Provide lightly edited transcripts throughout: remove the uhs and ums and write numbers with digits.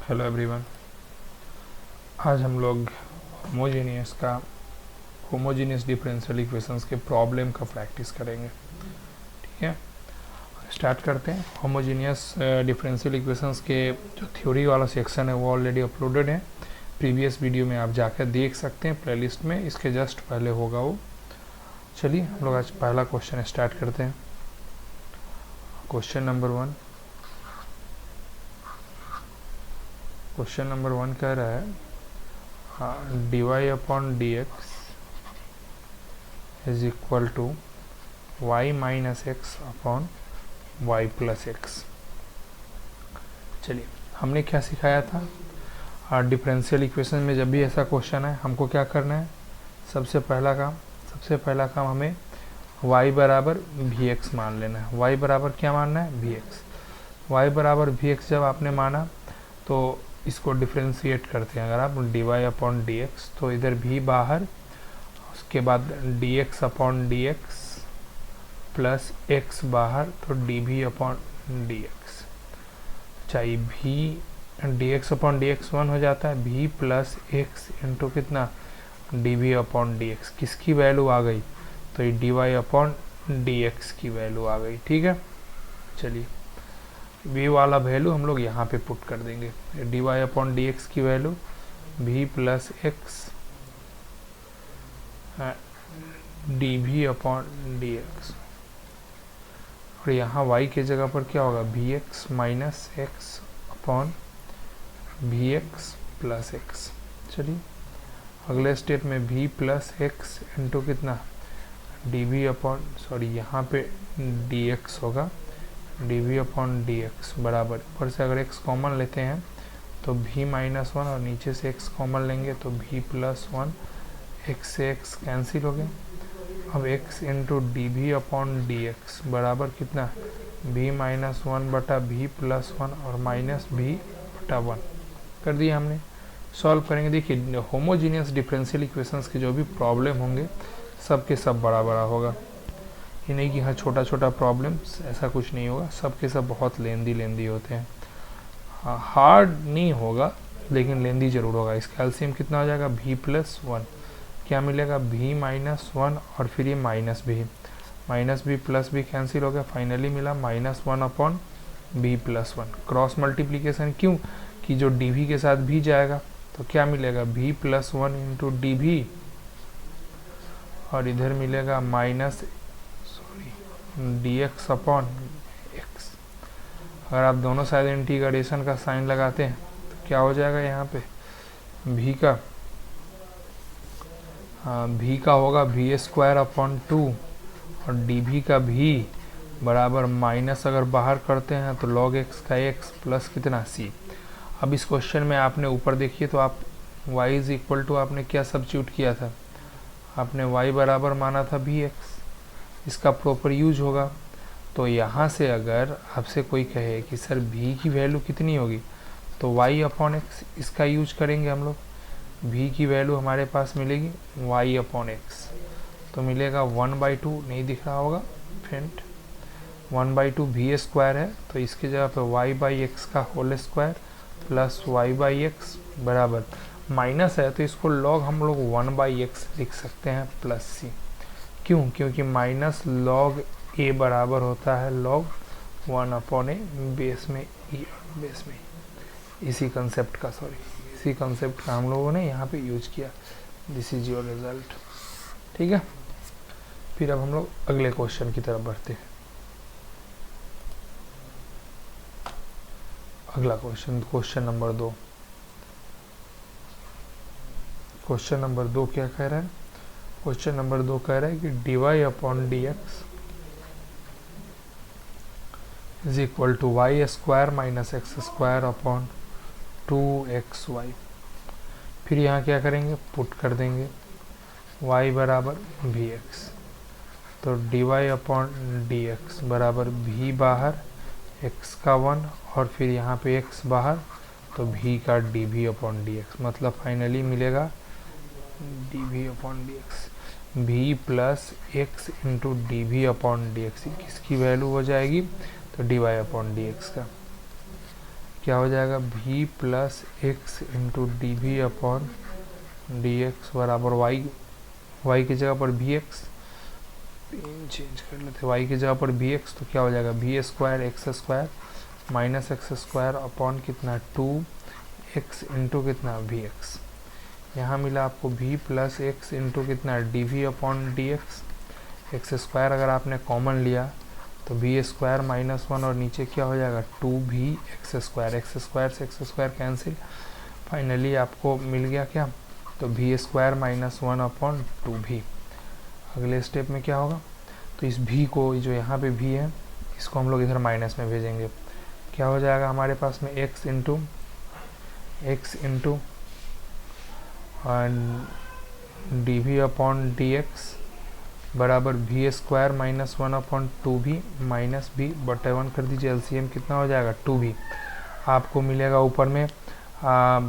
Hello everyone. आज हम लोग होमोजीनियस डिफरेंशियल इक्वेशंस के प्रॉब्लम का प्रैक्टिस करेंगे। ठीक है, स्टार्ट करते हैं। होमोजीनियस डिफरेंशियल इक्वेशंस के जो थ्योरी वाला सेक्शन है वो ऑलरेडी अपलोडेड है, प्रीवियस वीडियो में आप जाकर देख सकते हैं प्लेलिस्ट में, इसके जस्ट पहले होगा वो। चलिए हम लोग आज पहला क्वेश्चन स्टार्ट करते हैं। क्वेश्चन नंबर वन कह रहा है dy upon d x is equal to y minus x upon y plus x. चलिए, हमने क्या सिखाया था? डिफरेंशियल इक्वेशन में जब भी ऐसा क्वेश्चन है हमको क्या करना है? सबसे पहला काम हमें y बराबर वी एक्स मान लेना है। y बराबर क्या मानना है? V x. y बराबर वी एक्स जब आपने माना तो इसको डिफ्रेंशिएट करते हैं। अगर आप dy अपॉन डी एक्स, तो इधर भी बाहर, उसके बाद dx upon d x plus x बाहर, तो dv अपॉन डी एक्स। चाहे v dx upon d x 1 हो जाता है, v प्लस एक्स इंटू कितना? dv upon d x. किसकी वैल्यू आ गई? तो ये dy अपॉन डी एक्स की वैल्यू आ गई। ठीक है, चलिए v वाला वैल्यू हम लोग यहाँ पे पुट कर देंगे। dy अपॉन डी एक्स की value v plus x dv upon d x, और यहाँ y के जगह पर क्या होगा? V x minus x upon v x plus x. चलिए अगले स्टेप में v प्लस एक्स इंटू कितना? dv अपॉन यहाँ पे dx होगा, dv अपॉन dx बराबर, ऊपर से अगर x कॉमन लेते हैं तो v माइनस 1, और नीचे से x कॉमन लेंगे तो v प्लस 1, x से x कैंसिल हो गया। अब x into d v upon d x बराबर कितना? v माइनस 1 बटा v प्लस 1 और माइनस v बटा 1 कर दिया हमने। सॉल्व करेंगे। देखिए, होमोजीनियस डिफरेंशियल इक्वेशंस के जो भी प्रॉब्लम होंगे सब के सब बड़ा बड़ा होगा। ये नहीं कि हाँ छोटा छोटा प्रॉब्लम्स, ऐसा कुछ नहीं होगा। सब के सब बहुत लेंदी होते हैं। हाँ, हार्ड नहीं होगा लेकिन लेंदी जरूर होगा। इसका एलसीएम कितना हो जाएगा? v प्लस 1, क्या मिलेगा? v माइनस 1 और फिर ये minus v plus v cancel हो गया, फाइनली मिला minus 1 upon v plus 1। Cross multiplication क्यों? कि जो dv के साथ भी जाएगा तो क्या मिलेगा? v प्लस 1 इंटू डी, और इधर मिलेगा माइनस dx अपॉन x। अगर आप दोनों साइड इंटीग्रेशन का साइन लगाते हैं तो क्या हो जाएगा? यहाँ पे v का होगा v स्क्वायर अपॉन 2, और dv का v बराबर माइनस अगर बाहर करते हैं तो log x का x प्लस कितना? c। अब इस क्वेश्चन में आपने ऊपर देखिए तो आप y इज इक्वल टू आपने क्या सब्स्टिट्यूट किया था? आपने y बराबर माना था vx, इसका प्रॉपर यूज होगा। तो यहाँ से अगर आपसे कोई कहे कि सर v की वैल्यू कितनी होगी, तो y अपॉन एक्स, इसका यूज करेंगे हम लोग। v की वैल्यू हमारे पास मिलेगी y अपॉन एक्स, तो मिलेगा 1/2, नहीं दिख रहा होगा फ्रेंड, 1/2 v स्क्वायर है, तो इसके जगह पे y बाई एक्स का whole square plus y by x बराबर, माइनस है तो इसको लॉग हम लोग 1/x लिख सकते हैं प्लस सी। क्यों? क्योंकि माइनस लॉग a बराबर होता है लॉग 1 अपॉन ए बेस में e, बेस में इसी कंसेप्ट का हम लोगों ने यहाँ पे यूज किया। This is your result. ठीक है, फिर अब हम लोग अगले क्वेश्चन की तरफ बढ़ते हैं। अगला क्वेश्चन नंबर 2। क्वेश्चन नंबर 2 क्या कह रहा है? क्वेश्चन नंबर 2 कह रहा है कि dy upon d x is equal to y square minus x square upon 2xy। फिर यहाँ क्या करेंगे? पुट कर देंगे y बराबर vx, तो dy अपॉन डी एक्स बराबर v बाहर, x का 1 और फिर यहाँ पे x बाहर, तो v का dv अपॉन डी एक्स, मतलब फाइनली मिलेगा dv upon d x, v plus x into D upon d x. किसकी वैल्यू हो जाएगी? तो dy अपॉन डी एक्स का। क्या हो जाएगा v plus x into d v upon d x बराबर y की जगह पर वी एक्स, चेंज कर लेते y की जगह पर वी एक्स, तो क्या हो जाएगा v square x square minus x square upon कितना 2x इंटू कितना वी एक्स। यहाँ मिला आपको v प्लस एक्स इंटू कितना d v upon d x square अगर आपने कॉमन लिया तो वी स्क्वायर माइनस 1 और नीचे क्या हो जाएगा 2v एक्स स्क्वायर से एक्स स्क्वायर कैंसिल, फाइनली आपको मिल गया क्या, तो we square minus 1 upon 2v। अगले स्टेप में क्या होगा, तो इस v को जो यहाँ पे v है इसको हम लोग इधर माइनस में भेजेंगे, क्या हो जाएगा हमारे पास में x into d v upon d x बराबर v square minus 1 upon 2v minus v बटे 1 कर दीजिए, एलसीएम कितना हो जाएगा 2v। आपको मिलेगा ऊपर में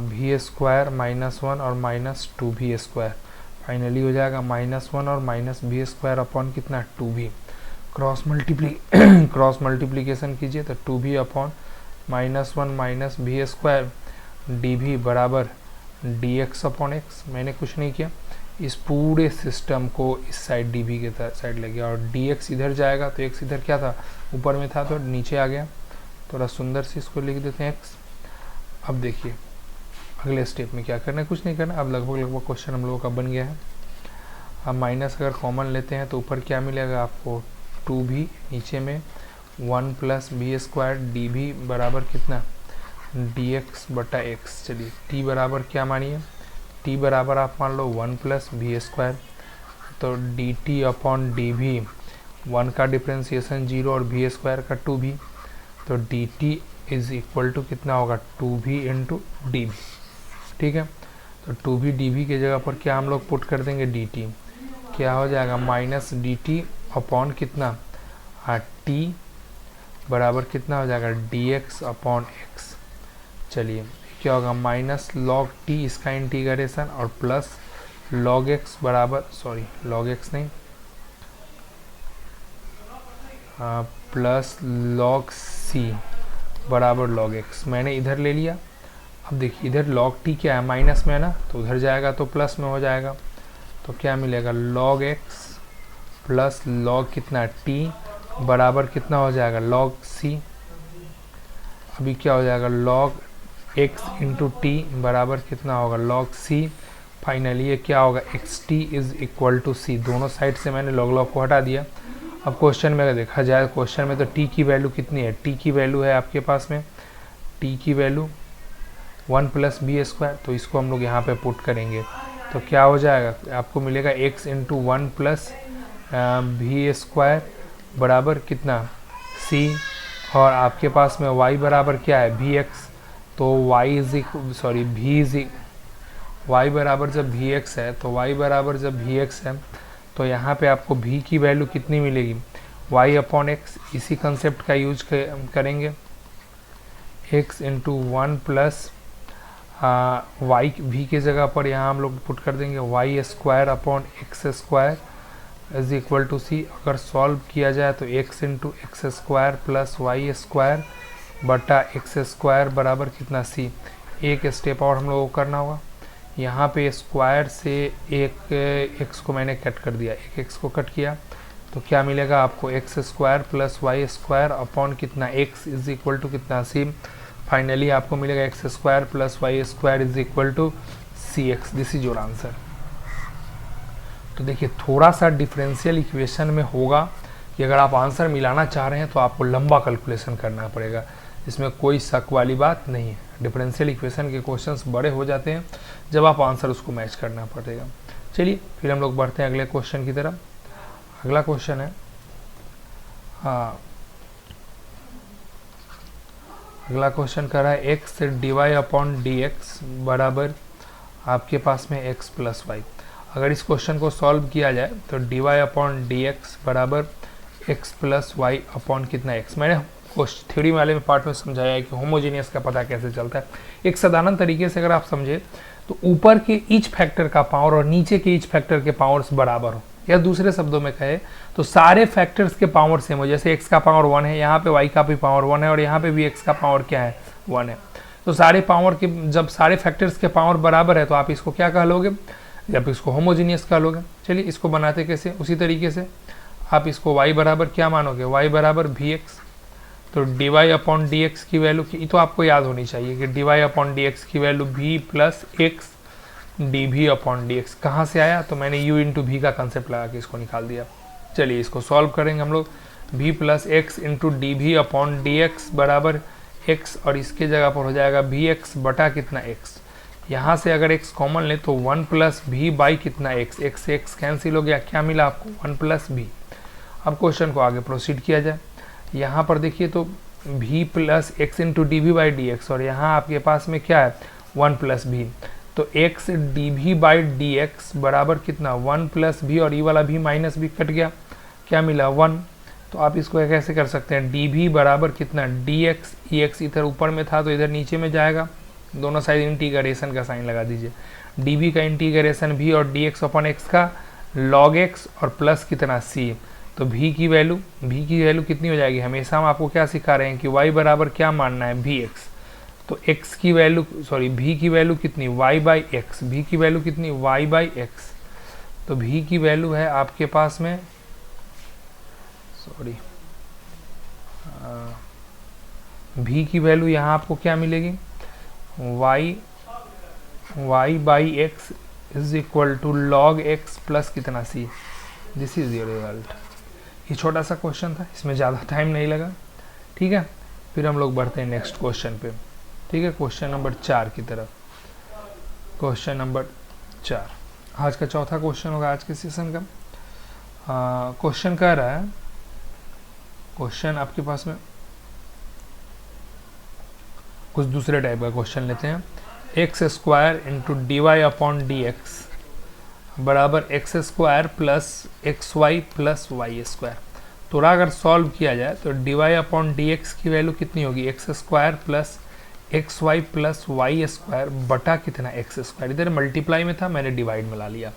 वी स्क्वायर माइनस 1 और माइनस 2v स्क्वायर, फाइनली हो जाएगा माइनस 1 और माइनस v स्क्वायर अपॉन कितना 2v। क्रॉस मल्टीप्लीकेशन कीजिए तो 2v upon minus 1 minus v square d v बराबर डी एक्स अपॉन एक्स। मैंने कुछ नहीं किया, इस पूरे सिस्टम को इस साइड डी वी के साइड ले गया और डी एक्स इधर जाएगा तो एक्स इधर क्या था ऊपर में था तो नीचे आ गया, थोड़ा सुंदर से इसको लिख देते हैं एक्स। अब देखिए अगले स्टेप में क्या करना है, कुछ नहीं करना, अब लगभग क्वेश्चन हम लोगों का बन गया है। अब माइनस अगर कॉमन लेते हैं तो ऊपर क्या मिलेगा आपको 2v, नीचे में 1 plus v square d v बराबर कितना dx बटा x। चलिए t बराबर क्या मानिए, t बराबर आप मान लो 1 प्लस वी स्क्वायर, तो dt अपॉन डी वी 1 का डिफ्रेंसिएशन 0 और वी स्क्वायर का 2v, तो dt इज इक्वल टू कितना होगा 2v इंटू डी वी। ठीक है, तो 2v dv की जगह पर क्या हम लोग पुट कर देंगे dt, क्या हो जाएगा माइनस dt अपॉन कितना t बराबर कितना हो जाएगा dx अपॉन x। चलिए क्या होगा माइनस लॉग t इसका इंटीग्रेशन और प्लस लॉग x बराबर लॉग x नहीं प्लस लॉग c बराबर लॉग x मैंने इधर ले लिया। अब देखिए इधर लॉग t क्या है माइनस में है ना, तो उधर जाएगा तो प्लस में हो जाएगा, तो क्या मिलेगा log x प्लस log कितना t बराबर कितना हो जाएगा log c। अभी क्या हो जाएगा log x इंटू टी बराबर कितना होगा log c। फाइनली ये क्या होगा xt is equal to c। दोनों साइड से मैंने log को हटा दिया। अब क्वेश्चन में अगर देखा जाए क्वेश्चन में तो t की वैल्यू कितनी है, t की वैल्यू है आपके पास में t की वैल्यू 1 प्लस बी स्क्वायर, तो इसको हम लोग यहाँ पे पुट करेंगे तो क्या हो जाएगा आपको मिलेगा x into 1 plus v square बराबर कितना c, और आपके पास में y बराबर क्या है vx, तो y बराबर जब vx है तो y बराबर जब vx है तो यहाँ पे आपको v की वैल्यू कितनी मिलेगी y अपॉन एक्स। इसी कंसेप्ट का यूज करेंगे x into 1 plus y v की जगह पर यहाँ हम लोग पुट कर देंगे y square upon x square is equal to c. अगर सॉल्व किया जाए तो x into x square plus y square बटा एक्स स्क्वायर बराबर कितना c। एक स्टेप और हम लोगों को करना होगा, यहाँ पे स्क्वायर से एक x को मैंने कट कर दिया, एक x को कट किया तो क्या मिलेगा आपको x square plus y square upon कितना x इज इक्वल टू कितना c। फाइनली आपको मिलेगा x square plus y square is equal to c x. This is your answer. तो देखिए थोड़ा सा डिफरेंशियल इक्वेशन में होगा कि अगर आप आंसर मिलाना चाह रहे हैं तो आपको लंबा कैलकुलेशन करना पड़ेगा, इसमें कोई शक वाली बात नहीं है। डिफरेंशियल इक्वेशन के क्वेश्चंस बड़े हो जाते हैं जब आप आंसर उसको मैच करना पड़ेगा। चलिए फिर हम लोग बढ़ते हैं अगले क्वेश्चन की तरफ। अगला क्वेश्चन है अगला क्वेश्चन कर रहा है x d y upon d x बराबर आपके पास में एक्स प्लस वाई। अगर इस क्वेश्चन को सॉल्व किया जाए तो d y upon d x बराबर एक्स प्लस वाई अपॉन कितना एक्स। मैंने थ्योरी वाले में पार्ट में समझाया है कि होमोजीनियस का पता कैसे चलता है। एक साधारण तरीके से अगर आप समझे तो ऊपर के ईच फैक्टर का पावर और नीचे के ईच फैक्टर के पावर्स बराबर हो, या दूसरे शब्दों में कहे तो सारे फैक्टर्स के पावर सेम हो। जैसे x का पावर 1 है, यहाँ पे y का भी पावर 1 है और यहाँ पे भी x का पावर क्या है 1 है। तो सारे पावर के जब सारे फैक्टर्स के पावर बराबर है तो आप इसको क्या कह लोगे, जब इसको होमोजीनियस कह लोगे। चलिए इसको बनाते कैसे, उसी तरीके से आप इसको y बराबर क्या मानोगे, y बराबर vx, तो dy अपॉन डी एक्स की वैल्यू की तो आपको याद होनी चाहिए कि dy अपॉन डी एक्स की value v plus x d v upon d x. कहाँ से आया, तो मैंने u इंटू वी का कंसेप्ट लगा के इसको निकाल दिया। चलिए इसको सॉल्व करेंगे हम लोग, v plus x into d v upon d x बराबर x, और इसके जगह पर हो जाएगा वी एक्स बटा कितना x। यहाँ से अगर x कॉमन ले तो 1 प्लस वी बाई कितना x, x से x कैंसिल हो गया, क्या मिला आपको 1 प्लस वी। अब क्वेश्चन को आगे प्रोसीड किया जाए। यहाँ पर देखिए तो v plus x into d v by d x, और यहाँ आपके पास में क्या है 1 प्लस वी, तो x d v by d x बराबर कितना 1 प्लस वी, और ये वाला भी माइनस भी कट गया, क्या मिला 1। तो आप इसको कैसे कर सकते हैं, डी वी बराबर कितना डी एक्स, ई एक्स इधर ऊपर में था तो इधर नीचे में जाएगा, दोनों साइड इंटीग्रेशन का साइन लगा दीजिए। डी वी का इंटीग्रेशन भी और डी एक्स अपॉन एक्स का लॉग एक्स और प्लस कितना सी, तो v की वैल्यू कितनी हो जाएगी। हमेशा हम आपको क्या सिखा रहे हैं कि y बराबर क्या मानना है vx, तो x की वैल्यू v की वैल्यू कितनी y बाई एक्स, v की वैल्यू कितनी y बाई एक्स, तो v की वैल्यू है आपके पास में v की वैल्यू यहाँ आपको क्या मिलेगी y by x is equal to log x plus कितना c। This is your result. ये छोटा सा क्वेश्चन था, इसमें ज़्यादा टाइम नहीं लगा, ठीक है। फिर हम लोग बढ़ते हैं नेक्स्ट क्वेश्चन पे, ठीक है, क्वेश्चन नंबर 4 की तरफ। क्वेश्चन नंबर 4 आज का चौथा क्वेश्चन होगा आज के सेशन का। क्वेश्चन कह रहा है, क्वेश्चन आपके पास में कुछ दूसरे टाइप का क्वेश्चन लेते हैं। X square into d y upon d x बराबर x square plus x y plus y square. थोड़ा अगर सॉल्व किया जाए तो d y upon d x की वैल्यू कितनी होगी, x square plus x y plus y square बटा कितना एक्स स्क्वायर। इधर मल्टीप्लाई में था, मैंने डिवाइड में ला लिया,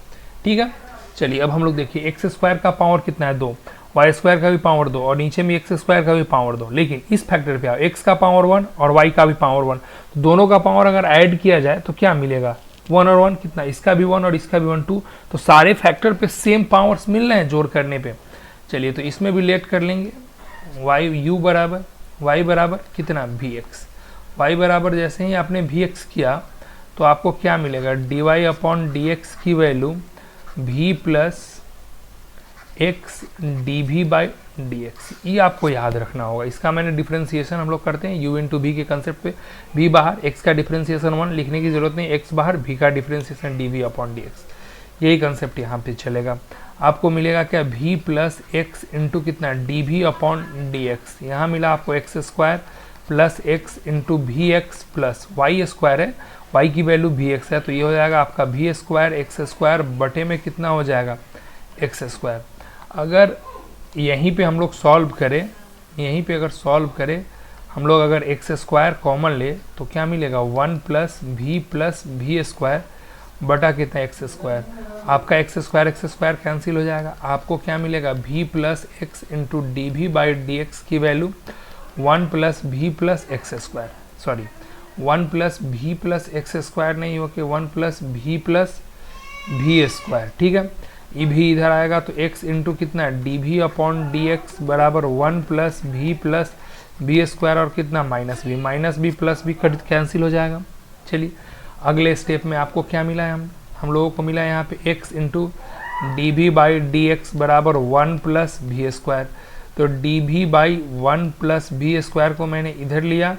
ठीक है। चलिए अब हम लोग देखिए, एक्स स्क्वायर का पावर कितना है 2, वाई स्क्वायर का भी पावर 2, और नीचे में एक्स स्क्वायर का भी पावर 2। लेकिन इस फैक्टर पे आओ, एक्स का पावर 1 और वाई का भी पावर 1, तो दोनों का पावर अगर ऐड किया जाए तो क्या मिलेगा 1 और 1 कितना, इसका भी 1 और इसका भी 1 2, तो सारे फैक्टर पे सेम पावर्स मिल रहे हैं जोड़ करने पे। चलिए तो इसमें भी लेट कर लेंगे, y बराबर कितना vx, y बराबर जैसे ही आपने vx किया तो आपको क्या मिलेगा dy अपॉन dx की value v plus x d v by d x, ये आपको याद रखना होगा। इसका मैंने डिफ्रेंसिएशन हम लोग करते हैं u इंटू वी के कंसेप्ट पे, v बाहर, x का डिफ्रेंसिएशन 1 लिखने की जरूरत नहीं, x बाहर, v का differentiation d v upon d x, यही कंसेप्ट यहाँ पे चलेगा। आपको मिलेगा क्या v प्लस एक्स इंटू कितना d v upon d x, यहाँ मिला आपको x square plus x into v x plus y square है, y की वैल्यू वी एक्स है, तो ये हो जाएगा आपका वी स्क्वायर एक्स स्क्वायर बटे में कितना हो जाएगा एक्स स्क्वायर। अगर यहीं पे हम लोग सॉल्व करें, यहीं पे अगर सॉल्व करें हम लोग, अगर एक्स स्क्वायर कॉमन ले तो क्या मिलेगा 1 प्लस वी स्क्वायर बटा कितना एक्स स्क्वायर। आपका एक्स स्क्वायर कैंसिल हो जाएगा, आपको क्या मिलेगा v plus x into d v by d x की value 1 plus v plus x square, sorry 1 plus v plus x square नहीं हो के 1 प्लस वी स्क्वायर, ठीक है। ये भी इधर आएगा तो x इंटू कितना d v upon d x बराबर 1 प्लस वी स्क्वायर और कितना minus b plus b cancel हो जाएगा। चलिए अगले स्टेप में आपको क्या मिला है, हम लोगों को मिला है यहाँ पे x into d v by d x बराबर 1 प्लस वी स्क्वायर, तो d v by 1 plus v square को मैंने इधर लिया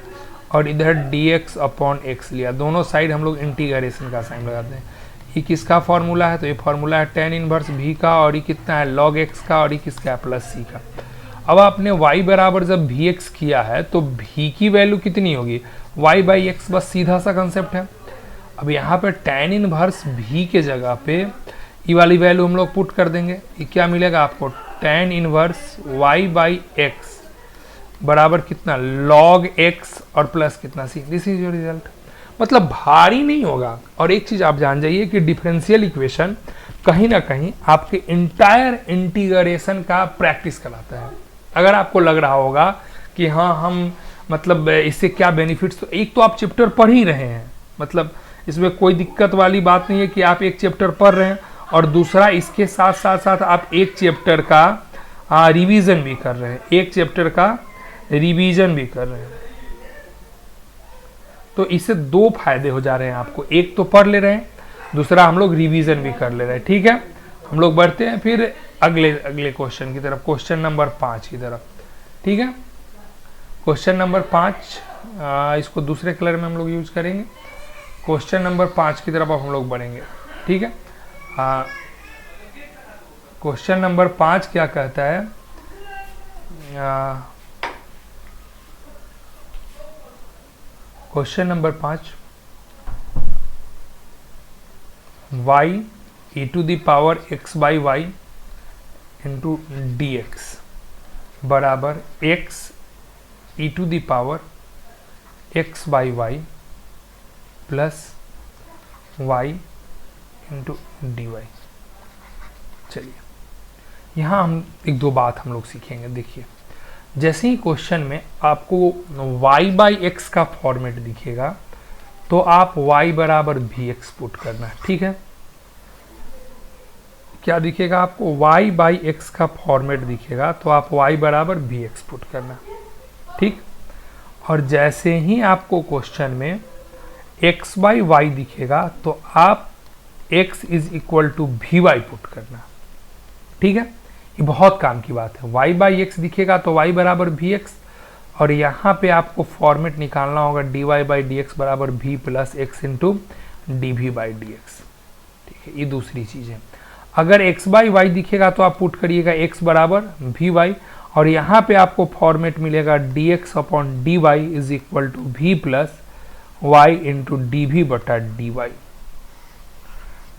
और इधर डी एक्स अपॉन एक्स लिया, दोनों साइड हम लोग इंटीग्रेशन का साइन लगाते हैं। ये किसका फॉर्मूला है, तो ये फॉर्मूला है tan इनवर्स v का, और ये कितना है log x का, और ये किसका है प्लस c का। अब आपने y बराबर जब vx किया है तो v की वैल्यू कितनी होगी y बाई एक्स, बस सीधा सा कंसेप्ट है। अब यहाँ पे tan इनवर्स v के जगह पे ये वाली वैल्यू हम लोग पुट कर देंगे, ये क्या मिलेगा आपको tan inverse y by x बराबर कितना log x और प्लस कितना c। This is your result. मतलब भारी नहीं होगा। और एक चीज आप जान जाइए कि डिफरेंशियल इक्वेशन कहीं ना कहीं आपके इंटायर इंटीग्रेशन का प्रैक्टिस कराता है। अगर आपको लग रहा होगा कि हाँ हम मतलब इससे क्या बेनिफिट्स, तो एक तो आप चैप्टर पढ़ ही रहे हैं, मतलब इसमें कोई दिक्कत वाली बात नहीं है कि आप एक चैप्टर पढ़ रहे हैं, और दूसरा इसके साथ साथ साथ आप एक चैप्टर का रिवीजन भी कर रहे हैं, एक चैप्टर का रिवीजन भी कर रहे हैं। तो इससे दो फायदे हो जा रहे हैं आपको, एक तो पढ़ ले रहे हैं, दूसरा हम लोग रिवीजन भी कर ले रहे हैं। ठीक है, हम लोग बढ़ते हैं फिर अगले क्वेश्चन की तरफ, क्वेश्चन नंबर 5 की तरफ। ठीक है, क्वेश्चन नंबर 5, इसको दूसरे कलर में हम लोग यूज करेंगे। क्वेश्चन नंबर 5 की तरफ अब हम लोग बढ़ेंगे। ठीक है, क्वेश्चन नंबर 5 क्या कहता है, question number 5, y e to the power x by y into d x बराबर x e to the power x by y प्लस y इंटू डी वाई। चलिए, यहाँ हम एक दो बात हम लोग सीखेंगे। देखिए, जैसे ही क्वेश्चन में आपको y बाई एक्स का फॉर्मेट दिखेगा तो आप y बराबर भी एक्स पुट करना है। ठीक है, क्या दिखेगा आपको, y बाई एक्स का फॉर्मेट दिखेगा तो आप y बराबर भी एक्स पुट करना। ठीक, और जैसे ही आपको क्वेश्चन में x बाई वाई दिखेगा तो आप x is equal to v Y put करना। ठीक है, ये बहुत काम की बात है। y बाई एक्स दिखेगा तो y बराबर भी एक्स, और यहाँ पे आपको फॉर्मेट निकालना होगा d y by d x बराबर v plus x into d v by d x. ठीक है, ये दूसरी चीज़ है। अगर x बाई वाई दिखेगा तो आप पुट करिएगा x बराबर भी वाई, और यहाँ पे आपको फॉर्मेट मिलेगा d x upon d y is equal to v plus y into d v बटा डी वाई।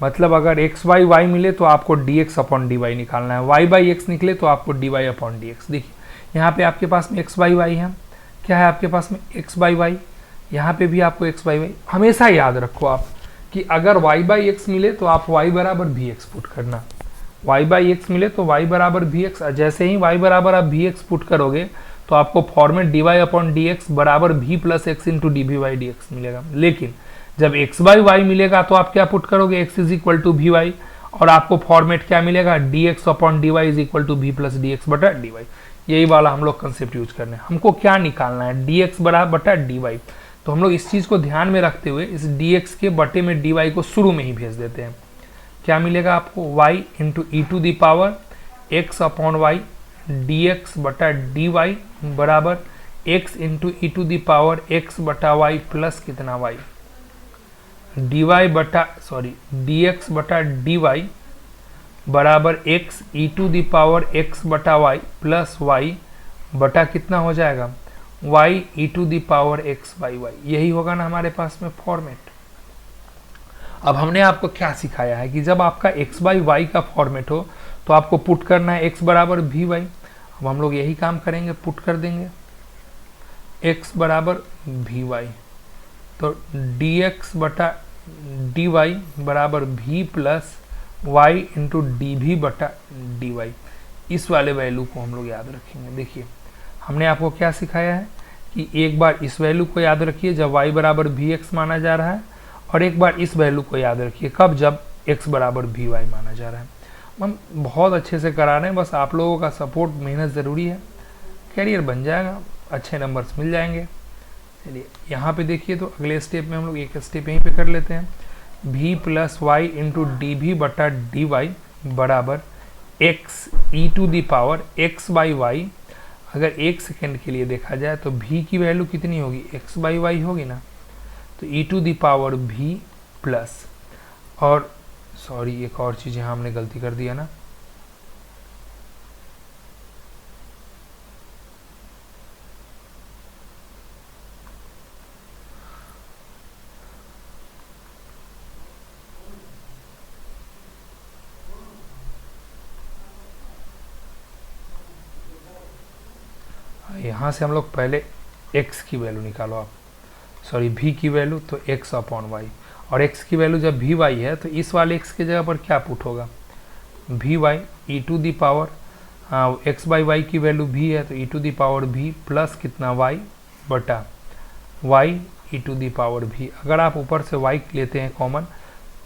मतलब अगर x बाई वाई मिले तो आपको d x upon d y निकालना है, y बाई एक्स निकले तो आपको d y upon d x. देखिए, यहाँ पे आपके पास में x बाई वाई है, क्या है आपके पास में x बाई वाई, यहाँ पे भी आपको x बाई वाई। हमेशा याद रखो आप कि अगर y बाई एक्स मिले तो आप y बराबर भी एक्स पुट करना, y बाई एक्स मिले तो y बराबर भी एक्स। जैसे ही y बराबर आप भी एक्स पुट करोगे तो आपको format d y upon d x बराबर v plus x into d v y d x मिलेगा। लेकिन जब x बाई वाई मिलेगा तो आप क्या पुट करोगे, x is equal to v y, और आपको फॉर्मेट क्या मिलेगा, d x upon d y is equal to v plus d x बटा डी वाई। यही वाला हम लोग कंसेप्ट यूज करने हैं। हमको क्या निकालना है, डी एक्स बराबर बटा डी वाई। तो हम लोग इस चीज़ को ध्यान में रखते हुए इस डी एक्स के बटे में डी वाई को शुरू में ही भेज देते हैं। क्या मिलेगा आपको, y into e to the power x upon y d x बटा डी वाई बराबर x into e to the power x बटा वाई प्लस कितना y, डी वाई बटा डी एक्स बटा डी वाई बराबर x e to the power x by Y plus y बटा कितना हो जाएगा, y e to the power x by y. यही होगा ना हमारे पास में फॉर्मेट। अब हमने आपको क्या सिखाया है कि जब आपका x बाई वाई का फॉर्मेट हो तो आपको पुट करना है x बराबर भी वाई। अब हम लोग यही काम करेंगे, पुट कर देंगे x बराबर भी वाई, तो डी एक्स बटा डी वाई बराबर v plus y into d v बटा डी वाई। इस वाले वैल्यू को हम लोग याद रखेंगे। देखिए, हमने आपको क्या सिखाया है कि एक बार इस वैल्यू को याद रखिए जब y बराबर भी एक्स माना जा रहा है, और एक बार इस वैल्यू को याद रखिए कब, जब x बराबर भी वाई माना जा रहा है। हम बहुत अच्छे से करा रहे हैं, बस आप लोगों का सपोर्ट, मेहनत ज़रूरी है, कैरियर बन जाएगा, अच्छे नंबर्स मिल जाएंगे। चलिए, यहाँ पे देखिए, तो अगले स्टेप में हम लोग एक स्टेप यहीं पे कर लेते हैं, भी plus y into d v बटा डी वाई बराबर x e to the power x by y. अगर एक सेकेंड के लिए देखा जाए तो भी की वैल्यू कितनी होगी, एक्स बाई वाई होगी ना, तो e to the power v plus, और एक और चीज़ यहाँ हमने गलती कर दिया ना, यहाँ से हम लोग पहले x की वैल्यू निकालो आप, v की वैल्यू, तो x अपॉन वाई, और x की वैल्यू जब भी y है तो इस वाले x के जगह पर क्या पुट होगा, v y e to the power x by y की वैल्यू भी है तो e to the power v plus कितना y बटा y e to the power v। अगर आप ऊपर से y लेते हैं कॉमन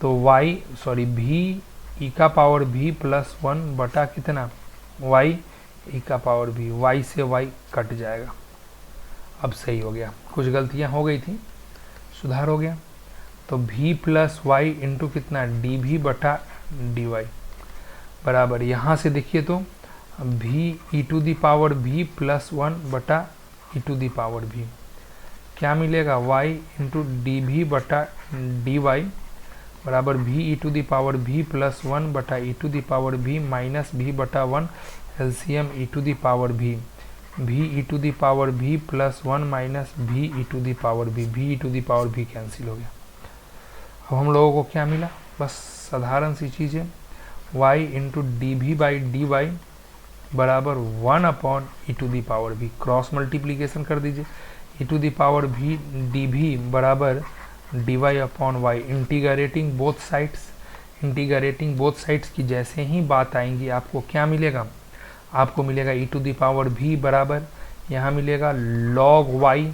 तो v e का पावर v प्लस 1 बटा कितना y e का पावर v, y से y कट जाएगा। अब सही हो गया, कुछ गलतियां हो गई थी, सुधार हो गया। तो v प्लस वाई इंटू कितना dv बटा dy बराबर, यहाँ से देखिए तो v e to the power v plus 1 बटा e to the power v, क्या मिलेगा y इंटू dv बटा dy बराबर v e to the power v plus 1 बटा e to the power v minus v बटा 1 LCM e to the power v, v e to the power v plus 1 minus v e to the power v, v e to the power v cancel हो गया। अब हम लोगों को क्या मिला, बस साधारण सी चीज़ है, y into d v by d y बराबर 1 upon e to the power v, cross multiplication कर दीजिए, e to the power v d v बराबर d y upon y, integrating both sides की जैसे ही बात आएंगी आपको क्या मिलेगा, आपको मिलेगा ई टू दी पावर v बराबर, यहाँ मिलेगा log y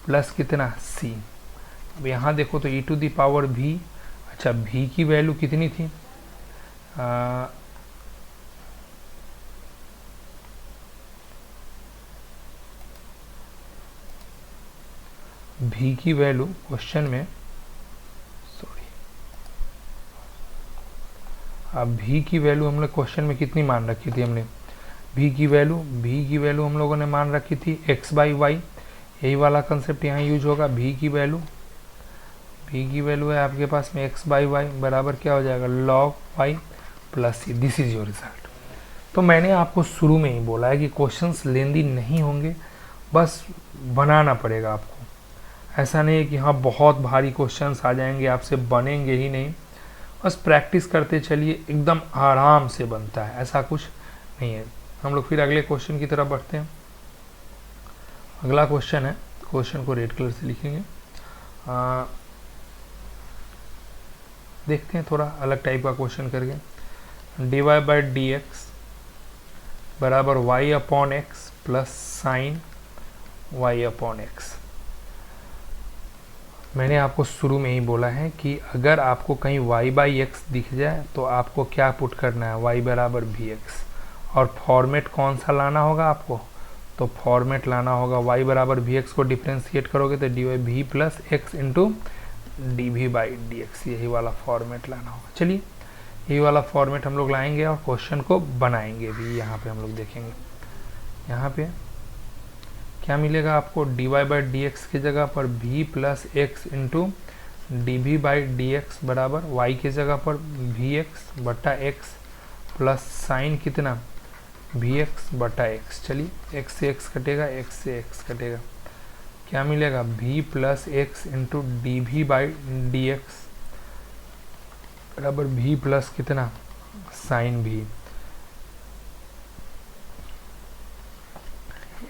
प्लस कितना c। अब यहाँ देखो तो e to the power v, अच्छा v की वैल्यू कितनी थी, v की वैल्यू क्वेश्चन में, अब v की वैल्यू हमने क्वेश्चन में कितनी मान रखी थी, हमने v की वैल्यू हम लोगों ने मान रखी थी x बाई वाई, यही वाला कंसेप्ट यहाँ यूज होगा। v की वैल्यू है आपके पास में x बाई वाई बराबर क्या हो जाएगा log y plus c, this is your result. तो मैंने आपको शुरू में ही बोला है कि क्वेश्चंस लेंदी नहीं होंगे, बस बनाना पड़ेगा आपको, ऐसा नहीं है कि हाँ बहुत भारी क्वेश्चंस आ जाएंगे आपसे, बनेंगे ही नहीं, बस प्रैक्टिस करते चलिए, एकदम आराम से बनता है, ऐसा कुछ नहीं है। हम लोग फिर अगले क्वेश्चन की तरफ बढ़ते हैं। अगला क्वेश्चन है, क्वेश्चन को रेड कलर से लिखेंगे, देखते हैं थोड़ा अलग टाइप का क्वेश्चन करके। D y by d x बराबर y upon x plus sine y upon x. मैंने आपको शुरू में ही बोला है कि अगर आपको कहीं y बाई एक्स दिख जाए तो आपको क्या पुट करना है, y बराबर भी एक्स, और फॉर्मेट कौन सा लाना होगा आपको, तो फॉर्मेट लाना होगा y बराबर भी एक्स को डिफ्रेंशिएट करोगे तो d y v plus x into d v by d x, यही वाला फॉर्मेट लाना होगा। चलिए यही वाला फॉर्मेट हम लोग लाएंगे और क्वेश्चन को बनाएंगे भी। यहाँ पे हम लोग देखेंगे, यहाँ पे क्या मिलेगा आपको, d y by d x की जगह पर v plus x into d v by d x बराबर y की जगह पर वी एक्स बटा एक्स प्लस साइन कितना वी एक्स बटा एक्स। चलिए x से x कटेगा, x से x कटेगा, क्या मिलेगा v plus x into d v by d x बराबर v प्लस कितना sine v,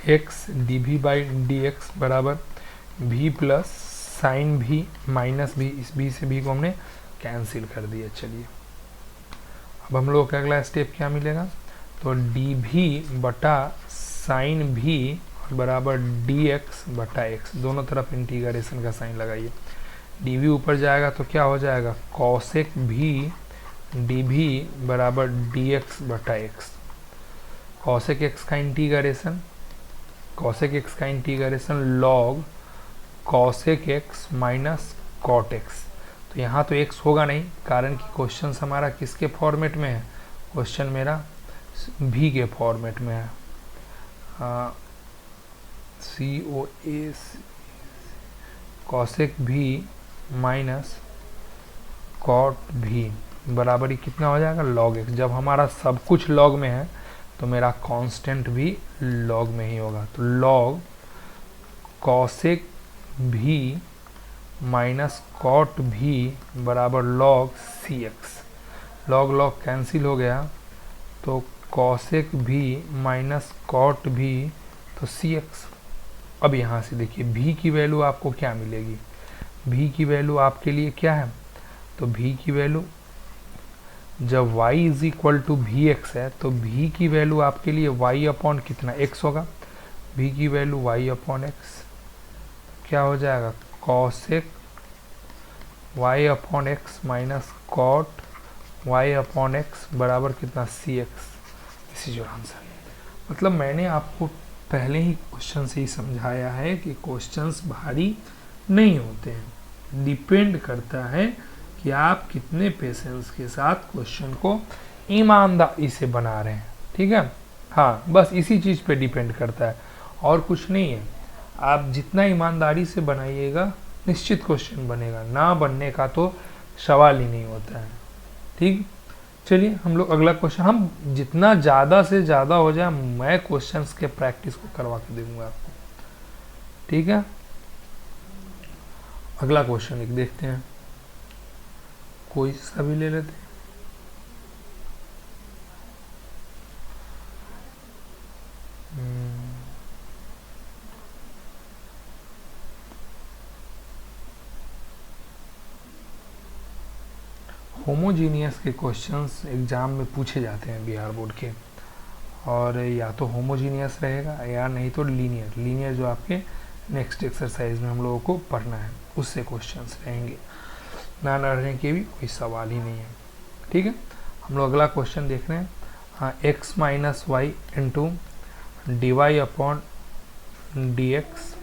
x d v by d x बराबर v plus sine v minus v, इस v से v को हमने कैंसिल कर दिया। चलिए अब हम लोग का अगला स्टेप क्या मिलेगा, तो डी वी बटा साइन v बराबर डी एक्स बटा एक्स, दोनों तरफ इंटीग्रेशन का साइन लगाइए, डी वी ऊपर जाएगा तो क्या हो जाएगा कॉसेक v डी वी बराबर डी एक्स बटा एक्स, कॉसेक एक्स का इंटीग्रेशन, कॉसेक एक्स का integration log cosec x minus cot x. तो यहाँ तो x होगा नहीं, कारण कि क्वेश्चन हमारा किसके फॉर्मेट में है, क्वेश्चन मेरा v के फॉर्मेट में है, सी ओ ए cosec v minus cot v बराबर ही कितना हो जाएगा लॉग x। जब हमारा सब कुछ लॉग में है तो मेरा कांस्टेंट भी लॉग में ही होगा, तो log cosec v minus cot v बराबर log c x, log log cancel हो गया तो cosec v minus cot v तो सी एक्स। अब यहाँ से देखिए v की वैल्यू आपको क्या मिलेगी, v की वैल्यू आपके लिए क्या है, तो v की वैल्यू जब y is equal to v x है तो v की वैल्यू आपके लिए y अपॉन कितना x होगा, v की वैल्यू y अपॉन एक्स, क्या हो जाएगा cosec y upon x minus cot y upon x बराबर कितना c x. This is your answer. मतलब मैंने आपको पहले ही क्वेश्चन से ही समझाया है कि क्वेश्चंस भारी नहीं होते हैं, डिपेंड करता है कि आप कितने पेशेंस के साथ क्वेश्चन को ईमानदारी से बना रहे हैं। ठीक है, हाँ बस इसी चीज़ पे डिपेंड करता है और कुछ नहीं है। आप जितना ईमानदारी से बनाइएगा निश्चित क्वेश्चन बनेगा, ना बनने का तो सवाल ही नहीं होता है। ठीक, चलिए हम लोग अगला क्वेश्चन, हम जितना ज़्यादा से ज़्यादा हो जाए मैं क्वेश्चंस के प्रैक्टिस को करवा के दूंगा आपको। ठीक है, अगला क्वेश्चन एक देखते हैं, कोई सा भी ले लेते हैं। होमोजीनियस के क्वेश्चंस एग्जाम में पूछे जाते हैं बिहार बोर्ड के, और या तो होमोजीनियस रहेगा या नहीं तो लीनियर। लीनियर जो आपके नेक्स्ट एक्सरसाइज में हम लोगों को पढ़ना है उससे क्वेश्चंस रहेंगे, ना रहने के भी कोई सवाल ही नहीं है। ठीक है, हम लोग अगला क्वेश्चन देख रहे हैं। हाँ, x minus y into d y upon d x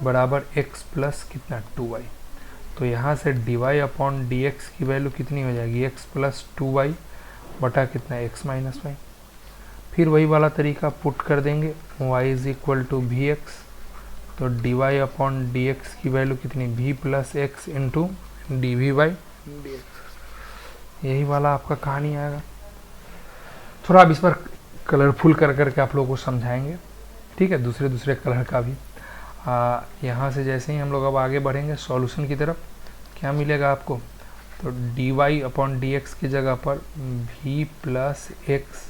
बराबर एक्स प्लस कितना 2y। तो यहाँ से d y upon d x की वैल्यू कितनी हो जाएगी एक्स प्लस 2y बटा कितना एक्स माइनस वाई। फिर वही वाला तरीका पुट कर देंगे, y is equal to v x, तो d y upon d x की वैल्यू कितनी v plus x into d v by d x. यही वाला आपका कहानी आएगा। थोड़ा अब इस पर कलरफुल कर करके आप लोगों को समझाएंगे। ठीक है, दूसरे दूसरे कलर का भी। यहाँ से जैसे ही हम लोग अब आगे बढ़ेंगे सॉल्यूशन की तरफ, क्या मिलेगा आपको, तो d y upon d x की जगह पर v plus x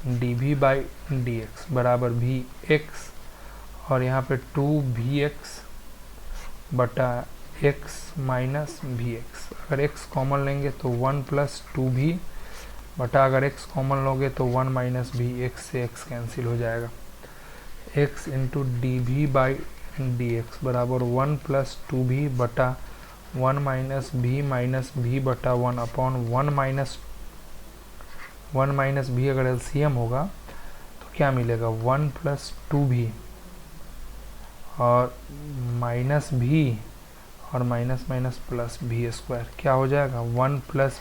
d v by d x बराबर वी एक्स, और यहाँ पे 2vx बटा x माइनस वी एक्स। अगर x कॉमन लेंगे तो 1 प्लस 2v बटा, अगर x कॉमन लोगे तो 1 माइनस वी एक्स से x कैंसिल हो जाएगा। x into d v by d x बराबर 1 प्लस 2v बटा 1 माइनस v बटा 1 अपॉन 1 माइनस v। अगर एलसीएम होगा तो क्या मिलेगा 1 प्लस 2v और माइनस v और minus minus plus v square, क्या हो जाएगा 1 प्लस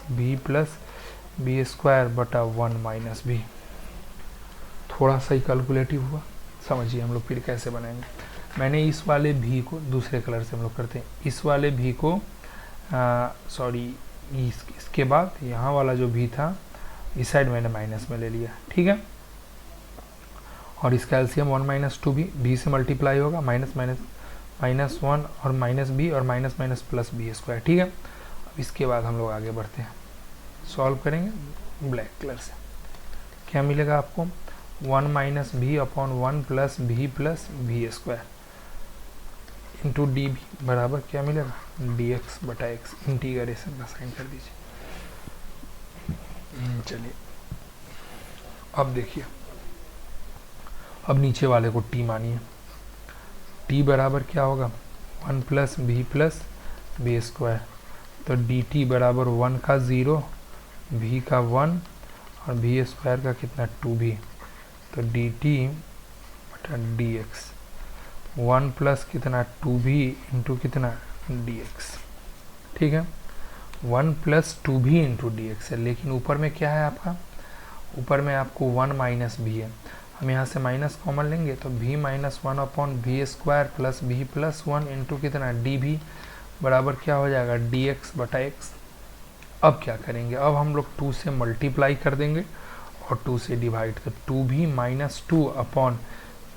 v स्क्वायर बटा 1 माइनस v। थोड़ा सा ही कैलकुलेटिव हुआ, समझिए हम लोग फिर कैसे बनाएंगे। मैंने इस वाले v को दूसरे कलर से हम लोग करते हैं, इस वाले v को सॉरी इसके बाद यहाँ वाला जो v था इस साइड मैंने माइनस में ले लिया। ठीक है, और इसका एलसीएम 1 माइनस 2v, v से मल्टीप्लाई होगा, माइनस माइनस माइनस 1 और माइनस b और minus minus plus b square. ठीक है, अब इसके बाद हम लोग आगे बढ़ते हैं, सॉल्व करेंगे ब्लैक कलर से। क्या मिलेगा आपको 1 minus v upon 1 plus v square into d भी बराबर क्या मिलेगा डी एक्स बटा एक्स। इंटीग्रेशन का साइन कर दीजिए। चलिए अब देखिए, अब नीचे वाले को t मानिए, t बराबर क्या होगा 1 प्लस v स्क्वायर, तो dt बराबर 1 का 0, v का 1 और v स्क्वायर का कितना 2v, तो dt बटा dx 1 प्लस कितना 2v इंटू कितना dx। ठीक है, 1 प्लस 2v इंटू dx है, लेकिन ऊपर में क्या है आपका, ऊपर में आपको 1 माइनस v है। हम यहाँ से माइनस कॉमन लेंगे तो v minus 1 upon v square plus v plus 1 into कितना dv बराबर क्या हो जाएगा dx बटा x। अब क्या करेंगे, अब हम लोग 2 से मल्टीप्लाई कर देंगे और 2 से डिवाइड, तो 2v minus 2 upon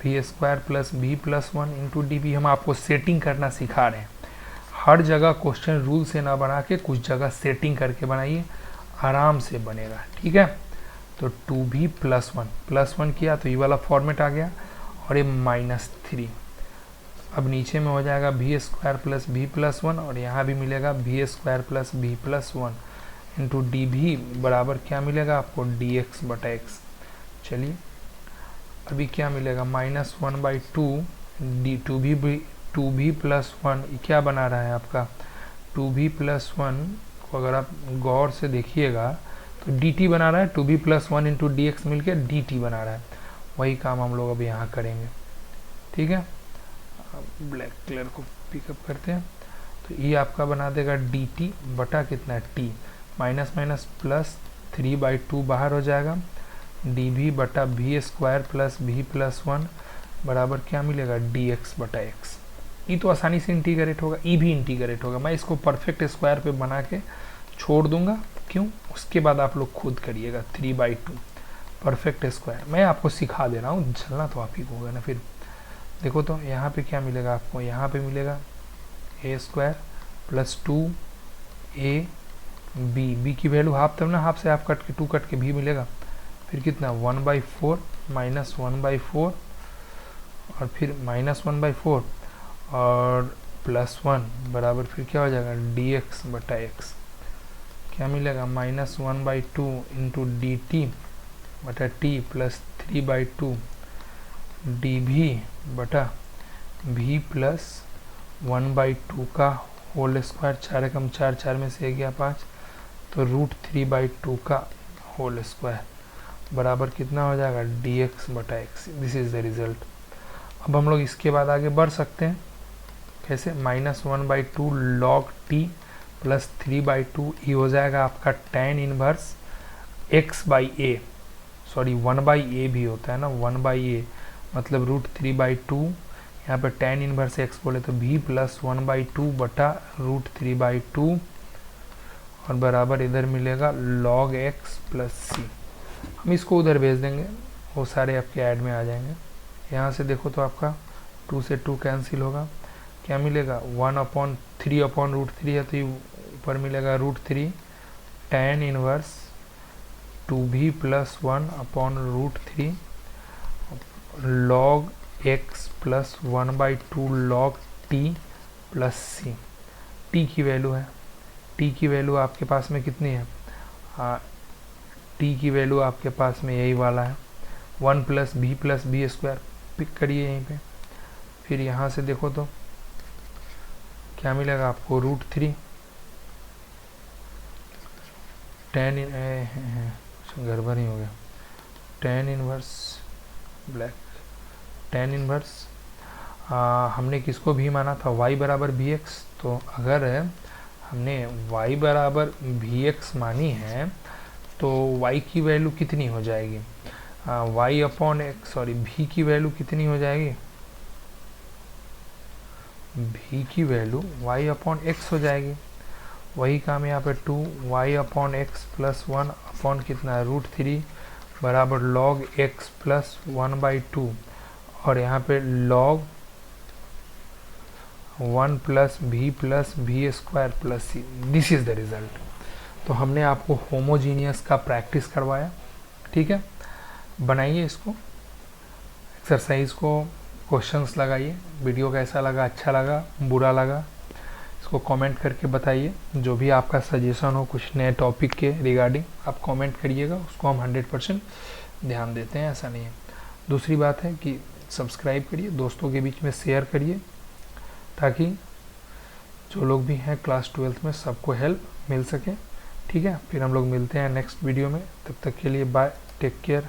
v square plus v plus 1 into d. हम आपको सेटिंग करना सिखा रहे हैं, हर जगह क्वेश्चन रूल से ना बना के कुछ जगह सेटिंग करके बनाइए, आराम से बनेगा। ठीक है, तो 2v प्लस 1 किया तो ये वाला फॉर्मेट आ गया, और ये माइनस 3। अब नीचे में हो जाएगा v square plus v plus 1, और यहाँ भी मिलेगा v square plus v plus 1 into d भी बराबर क्या मिलेगा आपको dx बटा x। चलिए अभी क्या मिलेगा -1/2 डी 2v+1 क्या बना रहा है आपका 2v+1 को अगर आप गौर से देखिएगा तो dt बना रहा है, 2v+1 इंटू डी एक्स मिल के dt बना रहा है। वही काम हम लोग अब यहाँ करेंगे, ठीक है। ब्लैक कलर को पिकअप करते हैं, तो ये आपका बना देगा dt बटा कितना t, माइनस माइनस प्लस 3/2 बाहर हो जाएगा, dv बटा v स्क्वायर प्लस v+1 बराबर क्या मिलेगा dx बटा x। ये तो आसानी से इंटीग्रेट होगा, ई भी इंटीग्रेट होगा। मैं इसको परफेक्ट स्क्वायर पे बना के छोड़ दूंगा, क्यों, उसके बाद आप लोग खुद करिएगा। 3/2 परफेक्ट स्क्वायर मैं आपको सिखा दे रहा हूँ, चलना तो आप ही को होगा ना। फिर देखो तो यहाँ पे क्या मिलेगा आपको, यहाँ पे मिलेगा a square plus 2ab, b की वैल्यू हाफ तब ना, हाफ से हाफ कट के 2 कट के b मिलेगा, फिर कितना 1/4 माइनस 1/4 और फिर माइनस 1/4 और प्लस 1 बराबर फिर क्या हो जाएगा dx बटा x। क्या मिलेगा -1/2 इंटू dt बटा t प्लस 3/2 dv बटा v प्लस 1/2 का होल स्क्वायर, 4 एकम 4, 4 में से 1 गया 5, तो √3/2 का होल स्क्वायर बराबर कितना हो जाएगा dx बटा x। This is the result. अब हम लोग इसके बाद आगे बढ़ सकते हैं, कैसे, -1/2 log t प्लस 3/2 ये हो जाएगा आपका tan inverse x/a, sorry 1/a भी होता है ना, 1/a मतलब √3/2, यहाँ पे tan इनवर्स x बोले तो v प्लस 1/2 बटा √3/2 और बराबर इधर मिलेगा log x प्लस c। हम इसको उधर भेज देंगे, वो सारे आपके ऐड में आ जाएंगे। यहाँ से देखो तो आपका 2 से 2 कैंसिल होगा, क्या मिलेगा 1/3/√3 है, तो ऊपर मिलेगा √3 tan inverse 2v plus 1/√3 log x plus 1/2 log t plus c। t की वैल्यू है, t की वैल्यू आपके पास में कितनी है, t की वैल्यू आपके पास में यही वाला है 1 प्लस b स्क्वायर, पिक करिए यहीं पे। फिर यहाँ से देखो तो क्या मिलेगा आपको √3 tan गड़बड़ ही हो गया, tan inverse black, tan inverse हमने किसको भी माना था y बराबर bx, तो अगर हमने y बराबर bx मानी है तो y की वैल्यू कितनी हो जाएगी, y upon x, sorry v की वैल्यू कितनी हो जाएगी, v की वैल्यू y अपॉन x हो जाएगी। वही काम यहाँ पे 2y upon x plus 1 upon कितना √3 बराबर log x प्लस 1/2 और यहाँ पे log 1 plus v square plus c। This is the result. तो हमने आपको होमोजीनियस का प्रैक्टिस करवाया, ठीक है। बनाइए इसको, एक्सरसाइज को, क्वेश्चंस लगाइए। वीडियो कैसा लगा, अच्छा लगा, बुरा लगा, इसको कमेंट करके बताइए। जो भी आपका सजेशन हो कुछ नए टॉपिक के रिगार्डिंग आप कमेंट करिएगा, उसको हम 100% ध्यान देते हैं, ऐसा नहीं है। दूसरी बात है कि सब्सक्राइब करिए, दोस्तों के बीच में शेयर करिए, ताकि जो लोग भी हैं क्लास 12th में सबको हेल्प मिल सके, ठीक है। फिर हम लोग मिलते हैं नेक्स्ट वीडियो में, तब तक के लिए बाय, टेक केयर।